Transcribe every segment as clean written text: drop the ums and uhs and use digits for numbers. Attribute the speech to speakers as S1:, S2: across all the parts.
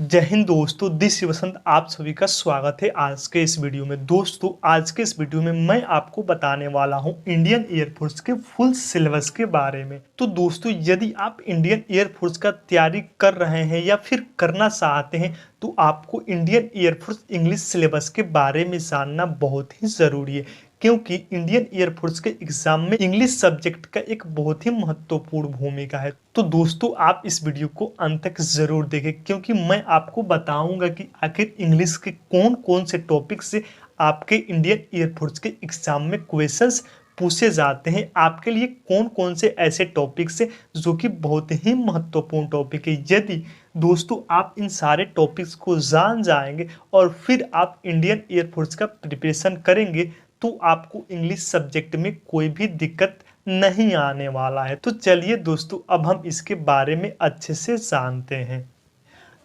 S1: जय हिंद दोस्तों, दिस वसंत आप सभी का स्वागत है आज के इस वीडियो में। दोस्तों आज के इस वीडियो में मैं आपको बताने वाला हूं इंडियन एयरफोर्स के फुल सिलेबस के बारे में। तो दोस्तों यदि आप इंडियन एयरफोर्स का तैयारी कर रहे हैं या फिर करना चाहते हैं तो आपको इंडियन एयरफोर्स इंग्लिश सिलेबस के बारे में जानना बहुत ही ज़रूरी है, क्योंकि इंडियन एयरफोर्स के एग्जाम में इंग्लिश सब्जेक्ट का एक बहुत ही महत्वपूर्ण भूमिका है। तो दोस्तों आप इस वीडियो को अंत तक जरूर देखें, क्योंकि मैं आपको बताऊंगा कि आखिर इंग्लिश के कौन कौन से टॉपिक से आपके इंडियन एयरफोर्स के एग्जाम में क्वेश्चंस पूछे जाते हैं। आपके लिए कौन कौन से ऐसे टॉपिक्स हैं जो कि बहुत ही महत्वपूर्ण टॉपिक है। यदि दोस्तों आप इन सारे टॉपिक्स को जान जाएंगे और फिर आप इंडियन एयरफोर्स का प्रिपरेशन करेंगे तो आपको इंग्लिश सब्जेक्ट में कोई भी दिक्कत नहीं आने वाला है। तो चलिए दोस्तों अब हम इसके बारे में अच्छे से जानते हैं।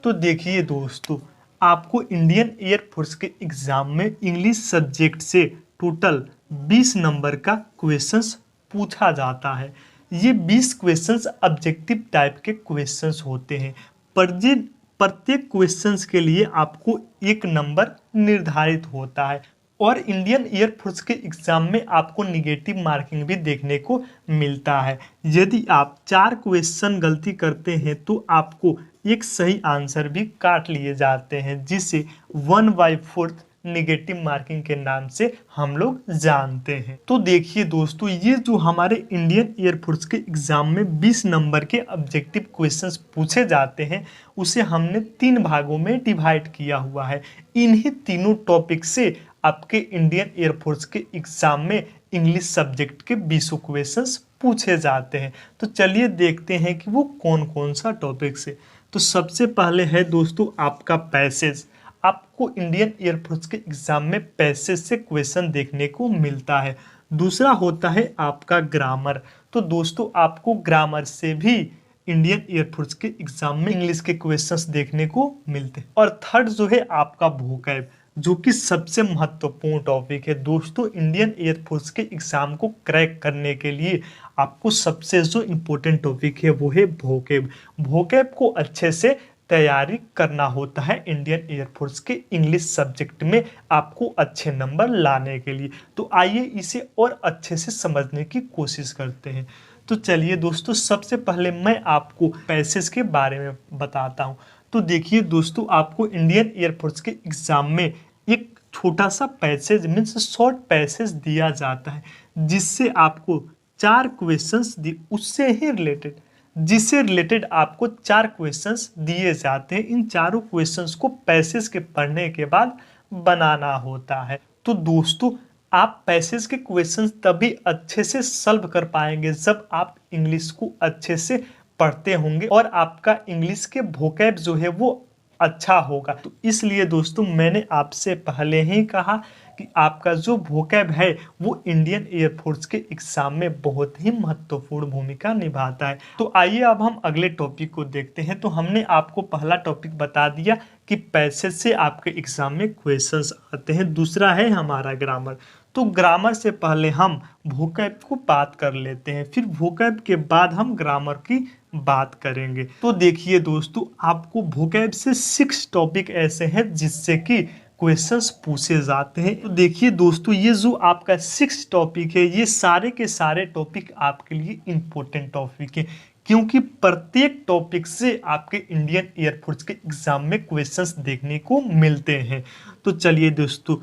S1: तो देखिए दोस्तों, आपको इंडियन एयरफोर्स के एग्जाम में इंग्लिश सब्जेक्ट से टोटल 20 नंबर का क्वेश्चंस पूछा जाता है। ये 20 क्वेश्चंस ऑब्जेक्टिव टाइप के क्वेश्चंस होते हैं। प्रत्येक क्वेश्चंस के लिए आपको 1 नंबर निर्धारित होता है और इंडियन एयरफोर्स के एग्जाम में आपको निगेटिव मार्किंग भी देखने को मिलता है। यदि आप 4 क्वेश्चन गलती करते हैं तो आपको एक सही आंसर भी काट लिए जाते हैं, जिसे 1/4 निगेटिव मार्किंग के नाम से हम लोग जानते हैं। तो देखिए दोस्तों, ये जो हमारे इंडियन एयरफोर्स के एग्जाम में 20 नंबर के ऑब्जेक्टिव क्वेश्चंस पूछे जाते हैं, उसे हमने 3 भागों में डिवाइड किया हुआ है। इन्हीं तीनों टॉपिक से आपके इंडियन एयरफोर्स के एग्जाम में इंग्लिश सब्जेक्ट के 20 क्वेश्चंस पूछे जाते हैं। तो चलिए देखते हैं कि वो कौन कौन सा टॉपिक्स है। तो सबसे पहले है दोस्तों आपका पैसेज। आपको इंडियन एयरफोर्स के एग्जाम में पैसेज से क्वेश्चन देखने को मिलता है। दूसरा होता है आपका ग्रामर। तो दोस्तों आपको ग्रामर से भी इंडियन एयरफोर्स के एग्जाम में इंग्लिश के क्वेश्चंस देखने को मिलते हैं। और थर्ड जो है आपका वोकैब, जो कि सबसे महत्वपूर्ण टॉपिक है। दोस्तों इंडियन एयरफोर्स के एग्जाम को क्रैक करने के लिए आपको सबसे जो इम्पोर्टेंट टॉपिक है वो है वोकैब। वोकैब को अच्छे से तैयारी करना होता है इंडियन एयरफोर्स के इंग्लिश सब्जेक्ट में आपको अच्छे नंबर लाने के लिए। तो आइए इसे और अच्छे से समझने की कोशिश करते हैं। तो चलिए दोस्तों, सबसे पहले मैं आपको पैसेज के बारे में बताता हूँ। तो देखिए दोस्तों, आपको इंडियन एयरफोर्स के एग्जाम में एक छोटा सा पैसेज मीन्स शॉर्ट पैसेज दिया जाता है, जिससे आपको 4 क्वेश्चंस उससे ही रिलेटेड जिससे रिलेटेड आपको 4 क्वेश्चंस दिए जाते हैं। इन चारों क्वेश्चंस को पैसेज के पढ़ने के बाद बनाना होता है। तो दोस्तों आप पैसेज के क्वेश्चंस तभी अच्छे से सॉल्व कर पाएंगे जब आप इंग्लिश को अच्छे से पढ़ते होंगे और आपका इंग्लिश के वोकैब जो है वो अच्छा होगा। तो इसलिए दोस्तों मैंने आपसे पहले ही कहा कि आपका जो वोकैब है वो इंडियन एयरफोर्स के एग्जाम में बहुत ही महत्वपूर्ण भूमिका निभाता है। तो आइए अब हम अगले टॉपिक को देखते हैं। तो हमने आपको पहला टॉपिक बता दिया कि पैसेज से आपके एग्जाम में क्वेश्चंस आते हैं। दूसरा है हमारा ग्रामर। तो ग्रामर से पहले हम वोकैब को बात कर लेते हैं, फिर वोकैब के बाद हम ग्रामर की बात करेंगे। तो देखिए दोस्तों, आपको वोकैब से 6 टॉपिक ऐसे हैं जिससे कि क्वेश्चंस पूछे जाते हैं। तो देखिए दोस्तों, ये जो आपका 6 टॉपिक है ये सारे के सारे टॉपिक आपके लिए इम्पोर्टेंट टॉपिक है, क्योंकि प्रत्येक टॉपिक से आपके इंडियन एयरफोर्स के एग्जाम में क्वेश्चंस देखने को मिलते हैं। तो चलिए दोस्तों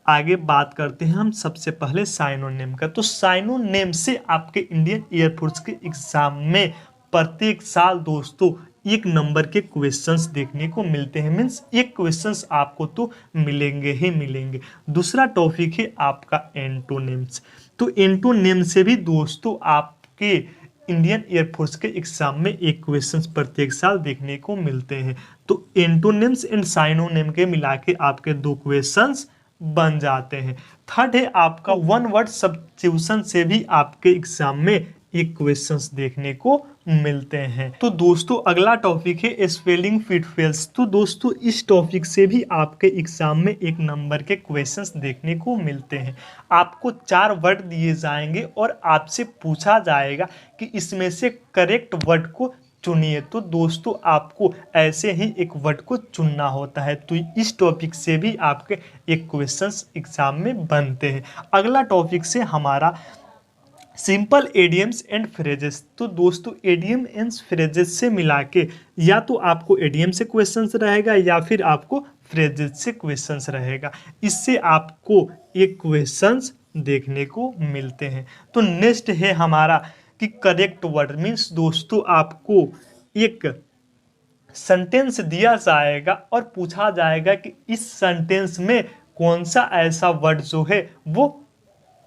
S1: आगे बात करते हैं हम सबसे पहले साइनोनिम का। तो साइनोनिम से आपके इंडियन एयरफोर्स के एग्जाम में प्रत्येक साल दोस्तों 1 नंबर के क्वेश्चंस देखने को मिलते हैं। मीन्स 1 क्वेश्चंस आपको तो मिलेंगे ही मिलेंगे। दूसरा टॉपिक है आपका एंटोनिम्स। तो एंटोनिम से भी दोस्तों आपके इंडियन एयरफोर्स के एग्जाम में 1 क्वेश्चंस प्रत्येक साल देखने को मिलते हैं। तो एंटोनिम्स एंड साइनोनिम के मिला के आपके 2 क्वेश्चंस बन जाते हैं। थर्ड है आपका 1 वर्ड सब्स्टिट्यूशन से भी आपके एग्जाम में 1 क्वेश्चंस देखने को मिलते हैं। तो दोस्तों अगला टॉपिक है स्पेलिंग फिटफेल्स। तो दोस्तों इस टॉपिक से भी आपके एग्जाम में 1 नंबर के क्वेश्चंस देखने को मिलते हैं। आपको 4 वर्ड दिए जाएंगे और आपसे पूछा जाएगा कि इसमें से करेक्ट वर्ड को चुनिए। तो दोस्तों आपको ऐसे ही एक वर्ड को चुनना होता है। तो इस टॉपिक से भी आपके एक क्वेश्चंस एग्जाम में बनते हैं। अगला टॉपिक से हमारा सिंपल एडियम्स एंड फ्रेजेस। तो दोस्तों एडियम एंड फ्रेजेस से मिला के या तो आपको एडियम से क्वेश्चंस रहेगा या फिर आपको फ्रेजेस से क्वेश्चंस रहेगा। इससे आपको एक क्वेश्चंस देखने को मिलते हैं। तो नेक्स्ट है हमारा कि करेक्ट वर्ड मीन्स दोस्तों आपको एक सेंटेंस दिया जाएगा और पूछा जाएगा कि इस सेंटेंस में कौन सा ऐसा वर्ड जो है वो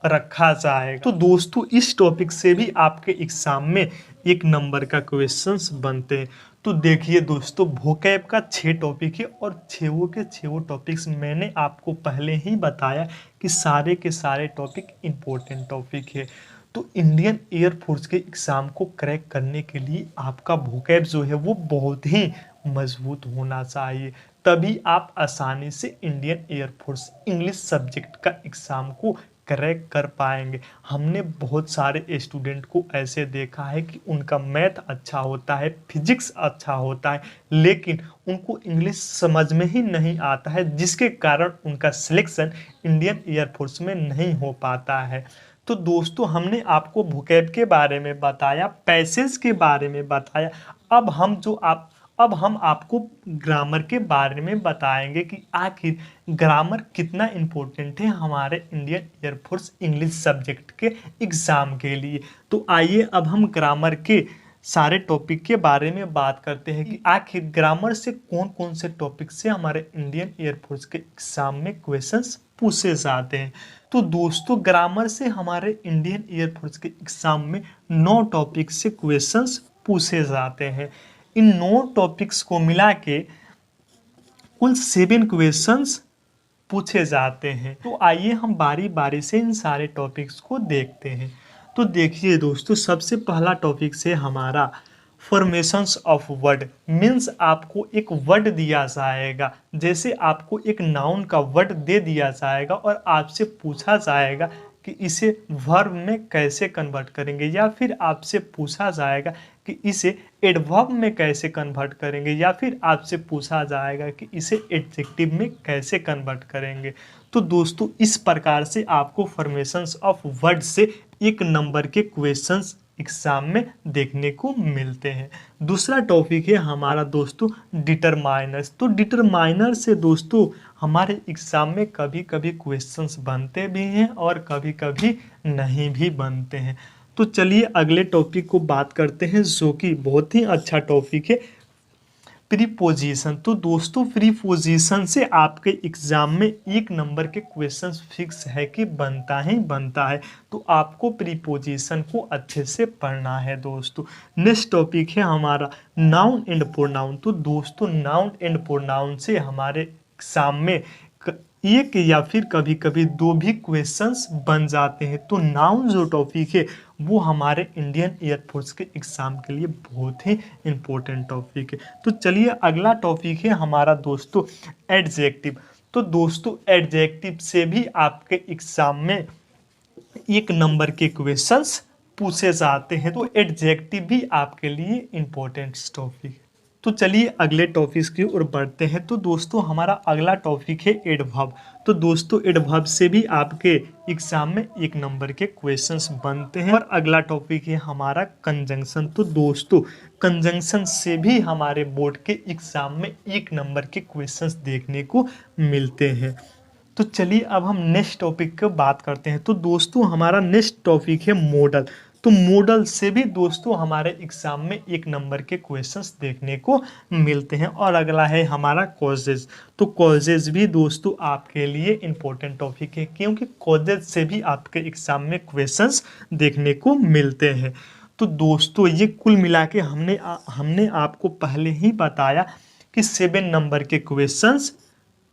S1: रखा जाएगा। तो दोस्तों इस टॉपिक से भी आपके एग्जाम में 1 नंबर का क्वेश्चंस बनते हैं। तो देखिए दोस्तों वोकैब का 6 टॉपिक है और 6 के 6 टॉपिक्स मैंने आपको पहले ही बताया कि सारे के सारे टॉपिक इम्पोर्टेंट टॉपिक है। तो इंडियन एयरफोर्स के एग्ज़ाम को क्रैक करने के लिए आपका वोकैब जो है वो बहुत ही मजबूत होना चाहिए, तभी आप आसानी से इंडियन एयरफोर्स इंग्लिश सब्जेक्ट का एग्ज़ाम को क्रैक कर पाएंगे। हमने बहुत सारे स्टूडेंट को ऐसे देखा है कि उनका मैथ अच्छा होता है, फिजिक्स अच्छा होता है, लेकिन उनको इंग्लिश समझ में ही नहीं आता है, जिसके कारण उनका सिलेक्शन इंडियन एयरफोर्स में नहीं हो पाता है। तो दोस्तों हमने आपको वोकैब के बारे में बताया, पैसेज के बारे में बताया। अब हम आपको ग्रामर के बारे में बताएंगे कि आखिर ग्रामर कितना इम्पोर्टेंट है हमारे इंडियन एयरफोर्स इंग्लिश सब्जेक्ट के एग्ज़ाम के लिए। तो आइए अब हम ग्रामर के सारे टॉपिक के बारे में बात करते हैं कि आखिर ग्रामर से कौन कौन से टॉपिक से हमारे इंडियन एयरफोर्स के एग्ज़ाम में क्वेश्चंस पूछे जाते हैं। तो दोस्तों ग्रामर से हमारे इंडियन एयरफोर्स के एग्ज़ाम में 9 टॉपिक से क्वेश्चंस पूछे जाते हैं। इन 9 टॉपिक्स को मिला के कुल 7 क्वेश्चंस पूछे जाते हैं। तो आइए हम बारी बारी से इन सारे टॉपिक्स को देखते हैं। तो देखिए दोस्तों सबसे पहला टॉपिक से हमारा फॉर्मेशंस ऑफ वर्ड मीन्स आपको एक वर्ड दिया जाएगा, जैसे आपको एक नाउन का वर्ड दे दिया जाएगा और आपसे पूछा जाएगा कि इसे वर्ब में कैसे कन्वर्ट करेंगे, या फिर आपसे पूछा जाएगा कि इसे एडवर्ब में कैसे कन्वर्ट करेंगे, या फिर आपसे पूछा जाएगा कि इसे एडजेक्टिव में कैसे कन्वर्ट करेंगे। तो दोस्तों इस प्रकार से आपको फॉर्मेशंस ऑफ वर्ड से 1 नंबर के क्वेश्चंस एग्जाम में देखने को मिलते हैं। दूसरा टॉपिक है हमारा दोस्तों डिटरमाइनर्स। तो डिटरमाइनर से दोस्तों हमारे एग्जाम में कभी कभी क्वेश्चंस बनते भी हैं और कभी कभी नहीं भी बनते हैं। तो चलिए अगले टॉपिक को बात करते हैं जो कि बहुत ही अच्छा टॉपिक है प्रीपोजिशन। तो दोस्तों प्रीपोजिशन से आपके एग्जाम में 1 नंबर के क्वेश्चंस फिक्स है कि बनता ही बनता है। तो आपको प्रीपोजिशन को अच्छे से पढ़ना है दोस्तों। नेक्स्ट टॉपिक है हमारा नाउन एंड प्रोनाउन। तो दोस्तों नाउन एंड प्रोनाउन से हमारे एग्जाम में 1 या फिर कभी कभी 2 भी क्वेश्चंस बन जाते हैं। तो नाउन जो टॉपिक है वो हमारे इंडियन एयरफोर्स के एग्जाम के लिए बहुत ही इम्पोर्टेंट टॉपिक है। तो चलिए अगला टॉपिक है हमारा दोस्तों एडजेक्टिव। तो दोस्तों एडजेक्टिव से भी आपके एग्जाम में 1 नंबर के क्वेश्चंस पूछे जाते हैं। तो एडजेक्टिव भी आपके लिए इम्पोर्टेंट टॉपिक है। तो चलिए अगले टॉपिक की ओर बढ़ते हैं। तो दोस्तों हमारा अगला टॉपिक है एडवर्ब। तो दोस्तों एडवर्ब से भी आपके एग्जाम में 1 नंबर के क्वेश्चंस बनते हैं। और अगला टॉपिक है हमारा कंजंक्शन। तो दोस्तों कंजंक्शन से भी हमारे बोर्ड के एग्जाम में 1 नंबर के क्वेश्चंस देखने को मिलते हैं। तो चलिए अब हम नेक्स्ट टॉपिक की बात करते हैं। तो दोस्तों हमारा नेक्स्ट टॉपिक है मॉडल। तो मॉडल से भी दोस्तों हमारे एग्जाम में 1 नंबर के क्वेश्चंस देखने को मिलते हैं। और अगला है हमारा कॉजेज। तो कॉजेज भी दोस्तों आपके लिए इम्पोर्टेंट टॉपिक है, क्योंकि कॉजेज से भी आपके एग्जाम में क्वेश्चंस देखने को मिलते हैं। तो दोस्तों ये कुल मिला के हमने आपको पहले ही बताया कि 7 नंबर के क्वेश्चंस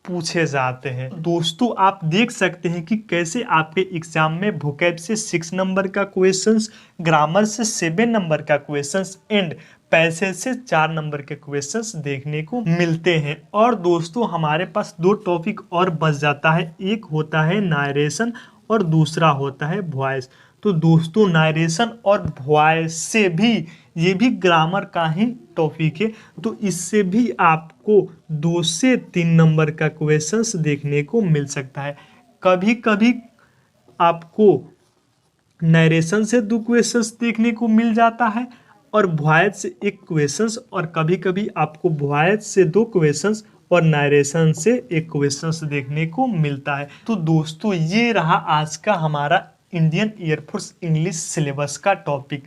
S1: पूछे जाते हैं। दोस्तों आप देख सकते हैं कि कैसे आपके एग्जाम में वोकैब से 6 नंबर का क्वेश्चंस, ग्रामर से 7 नंबर का क्वेश्चंस एंड पैसेज से 4 नंबर के क्वेश्चंस देखने को मिलते हैं। और दोस्तों हमारे पास 2 टॉपिक और बच जाता है, एक होता है नारेशन और दूसरा होता है वॉइस। तो दोस्तों नारेशन और वॉइस से भी ये भी ग्रामर का ही टॉपिक है। तो इससे भी आपको 2 से 3 नंबर का क्वेश्चंस देखने को मिल सकता है। कभी कभी आपको नरेशन से 2 क्वेश्चंस देखने को मिल जाता है और वॉयस से 1 क्वेश्चंस, और कभी कभी आपको वॉयस से 2 क्वेश्चंस और नरेशन से 1 क्वेश्चंस देखने को मिलता है। तो दोस्तों ये रहा आज का हमारा इंडियन एयरफोर्स इंग्लिश सिलेबस का टॉपिक।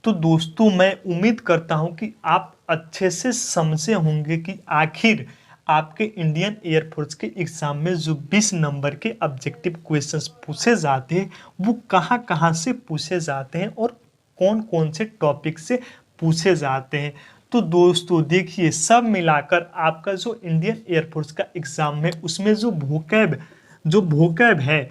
S1: तो दोस्तों मैं उम्मीद करता हूं कि आप अच्छे से समझे होंगे कि आखिर आपके इंडियन एयरफोर्स के एग्जाम में जो 20 नंबर के ऑब्जेक्टिव क्वेश्चंस पूछे जाते हैं वो कहाँ कहाँ से पूछे जाते हैं और कौन कौन से टॉपिक से पूछे जाते हैं। तो दोस्तों देखिए, सब मिलाकर आपका जो इंडियन एयरफोर्स का एग्जाम में उसमें जो वोकैब है,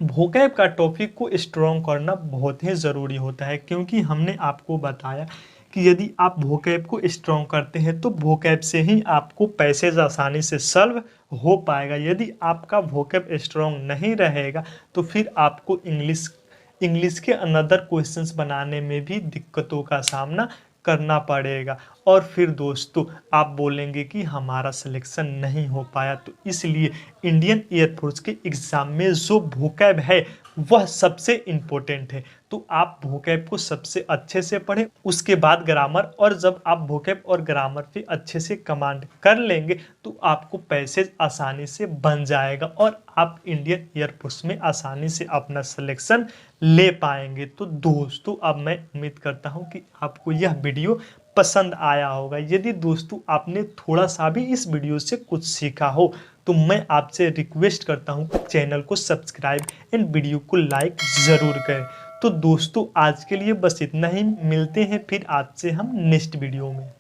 S1: वोकैब का टॉपिक को स्ट्रॉन्ग करना बहुत ही ज़रूरी होता है, क्योंकि हमने आपको बताया कि यदि आप वोकैब को स्ट्रॉन्ग करते हैं तो वोकैब से ही आपको पैसेज आसानी से सॉल्व हो पाएगा। यदि आपका वोकैब स्ट्रॉन्ग नहीं रहेगा तो फिर आपको इंग्लिश के अनदर क्वेश्चंस बनाने में भी दिक्कतों का सामना करना पड़ेगा, और फिर दोस्तों आप बोलेंगे कि हमारा सिलेक्शन नहीं हो पाया। तो इसलिए इंडियन एयरफोर्स के एग्जाम में जो वोकैब है वह सबसे इम्पोर्टेंट है। तो आप वोकैब को सबसे अच्छे से पढ़ें, उसके बाद ग्रामर, और जब आप वोकैब और ग्रामर पे अच्छे से कमांड कर लेंगे तो आपको पैसेज आसानी से बन जाएगा और आप इंडियन एयरफोर्स में आसानी से अपना सिलेक्शन ले पाएंगे। तो दोस्तों अब मैं उम्मीद करता हूं कि आपको यह वीडियो पसंद आया होगा। यदि दोस्तों आपने थोड़ा सा भी इस वीडियो से कुछ सीखा हो तो मैं आपसे रिक्वेस्ट करता हूं कि चैनल को सब्सक्राइब एंड वीडियो को लाइक ज़रूर करें। तो दोस्तों आज के लिए बस इतना ही, मिलते हैं फिर आपसे हम नेक्स्ट वीडियो में।